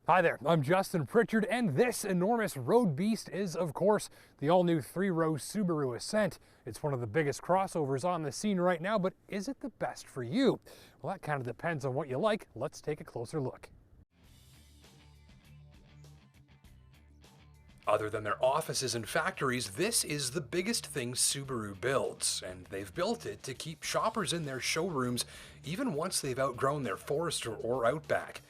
Hi there, I'm Justin Pritchard, and this enormous road beast is, of course, the all-new 3-row Subaru Ascent. It's one of the biggest crossovers on the scene right now, but is it the best for you? Well, that kind of depends on what you like. Let's take a closer look. Other than their offices and factories, this is the biggest thing Subaru builds, and they've built it to keep shoppers in their showrooms even once they've outgrown their Forester or Outback.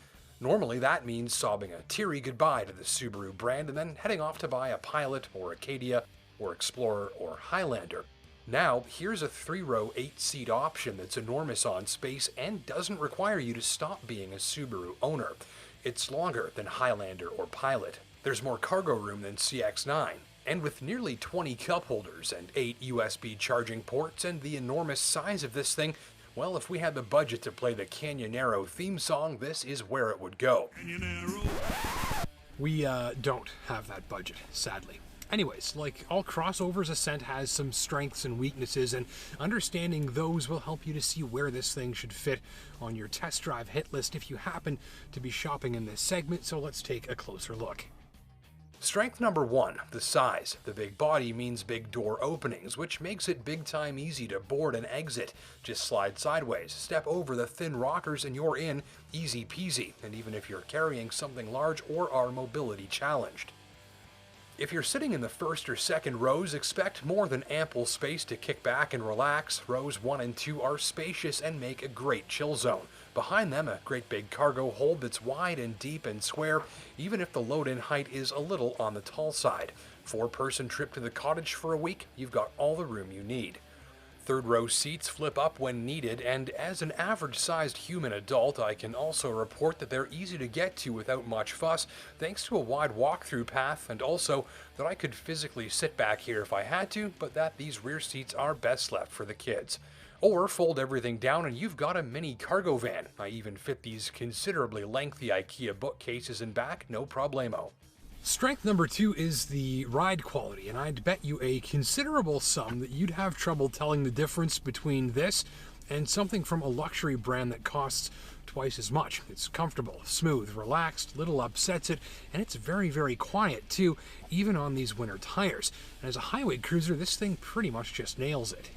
Normally that means sobbing a teary goodbye to the Subaru brand and then heading off to buy a Pilot or Acadia or Explorer or Highlander. Now, here's a 3-row 8-seat option that's enormous on space and doesn't require you to stop being a Subaru owner. It's longer than Highlander or Pilot. There's more cargo room than CX-9. And with nearly 20 cup holders and 8 USB charging ports and the enormous size of this thing, well, if we had the budget to play the Canyonero theme song, this is where it would go. We don't have that budget, sadly. Anyways, like all crossovers, Ascent has some strengths and weaknesses, and understanding those will help you to see where this thing should fit on your test drive hit list if you happen to be shopping in this segment, so let's take a closer look. Strength number 1, the size. The big body means big door openings, which makes it big time easy to board and exit. Just slide sideways, step over the thin rockers, and you're in, easy peasy, and even if you're carrying something large or are mobility challenged. If you're sitting in the first or second rows, expect more than ample space to kick back and relax. Rows 1 and 2 are spacious and make a great chill zone. Behind them, a great big cargo hold that's wide and deep and square, even if the load-in height is a little on the tall side. 4-person trip to the cottage for a week, you've got all the room you need. Third-row seats flip up when needed, and as an average-sized human adult, I can also report that they're easy to get to without much fuss, thanks to a wide walk-through path, and also that I could physically sit back here if I had to, but that these rear seats are best left for the kids. Or fold everything down and you've got a mini cargo van. I even fit these considerably lengthy IKEA bookcases in back, no problemo. Strength number 2 is the ride quality, and I'd bet you a considerable sum that you'd have trouble telling the difference between this and something from a luxury brand that costs twice as much. It's comfortable, smooth, relaxed, little upsets it, and it's very, very quiet too, even on these winter tires. And as a highway cruiser, this thing pretty much just nails it.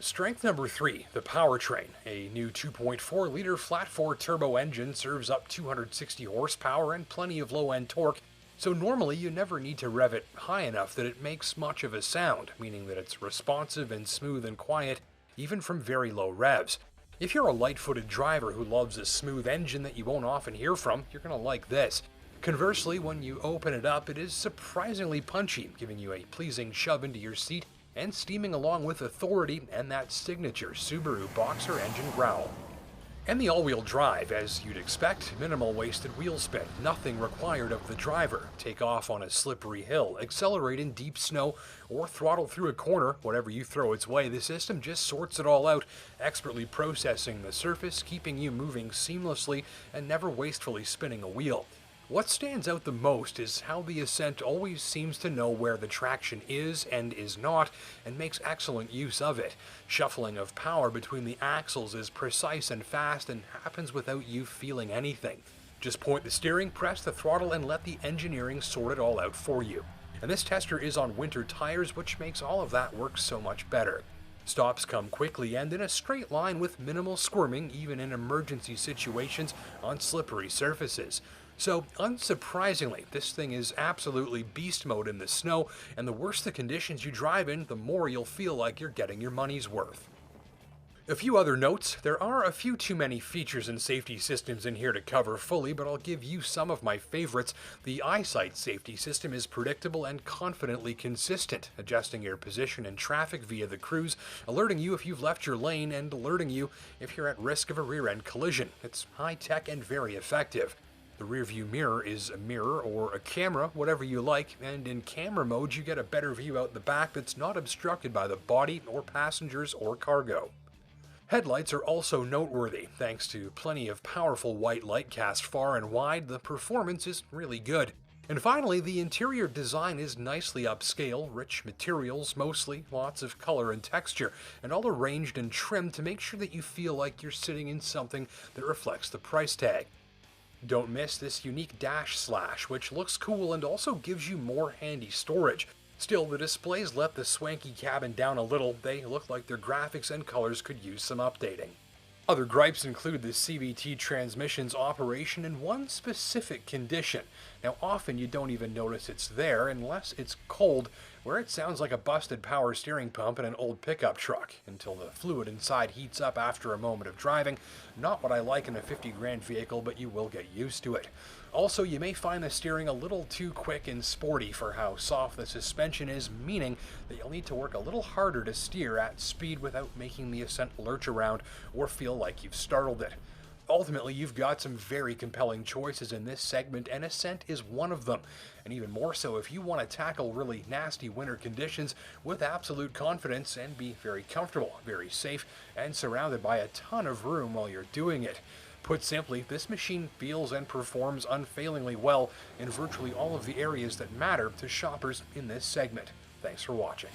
Strength number 3, the powertrain. A new 2.4-liter flat-4 turbo engine serves up 260 horsepower and plenty of low-end torque, so normally you never need to rev it high enough that it makes much of a sound, meaning that it's responsive and smooth and quiet, even from very low revs. If you're a light-footed driver who loves a smooth engine that you won't often hear from, you're going to like this. Conversely, when you open it up, it is surprisingly punchy, giving you a pleasing shove into your seat and steaming along with authority and that signature Subaru boxer engine growl. And the all-wheel drive, as you'd expect, minimal wasted wheel spin, nothing required of the driver. Take off on a slippery hill, accelerate in deep snow, or throttle through a corner, whatever you throw its way, the system just sorts it all out, expertly processing the surface, keeping you moving seamlessly, and never wastefully spinning a wheel. What stands out the most is how the Ascent always seems to know where the traction is and is not, and makes excellent use of it. Shuffling of power between the axles is precise and fast and happens without you feeling anything. Just point the steering, press the throttle, and let the engineering sort it all out for you. And this tester is on winter tires, which makes all of that work so much better. Stops come quickly and in a straight line with minimal squirming, even in emergency situations on slippery surfaces. So, unsurprisingly, this thing is absolutely beast mode in the snow, and the worse the conditions you drive in, the more you'll feel like you're getting your money's worth. A few other notes. There are a few too many features and safety systems in here to cover fully, but I'll give you some of my favorites. The EyeSight safety system is predictable and confidently consistent, adjusting your position in traffic via the cruise, alerting you if you've left your lane, and alerting you if you're at risk of a rear-end collision. It's high-tech and very effective. The rearview mirror is a mirror or a camera, whatever you like, and in camera mode you get a better view out the back that's not obstructed by the body or passengers or cargo. Headlights are also noteworthy. Thanks to plenty of powerful white light cast far and wide, the performance is really good. And finally, the interior design is nicely upscale, rich materials mostly, lots of color and texture, and all arranged and trimmed to make sure that you feel like you're sitting in something that reflects the price tag. Don't miss this unique dash slash, which looks cool and also gives you more handy storage. Still, the displays let the swanky cabin down a little. They look like their graphics and colors could use some updating. Other gripes include the CVT transmission's operation in one specific condition. Now, often you don't even notice it's there unless it's cold, where it sounds like a busted power steering pump in an old pickup truck, until the fluid inside heats up after a moment of driving. Not what I like in a 50 grand vehicle, but you will get used to it. Also, you may find the steering a little too quick and sporty for how soft the suspension is, meaning that you'll need to work a little harder to steer at speed without making the Ascent lurch around or feel like you've startled it. Ultimately, you've got some very compelling choices in this segment, and Ascent is one of them. And even more so if you want to tackle really nasty winter conditions with absolute confidence and be very comfortable, very safe, and surrounded by a ton of room while you're doing it. Put simply, this machine feels and performs unfailingly well in virtually all of the areas that matter to shoppers in this segment. Thanks for watching.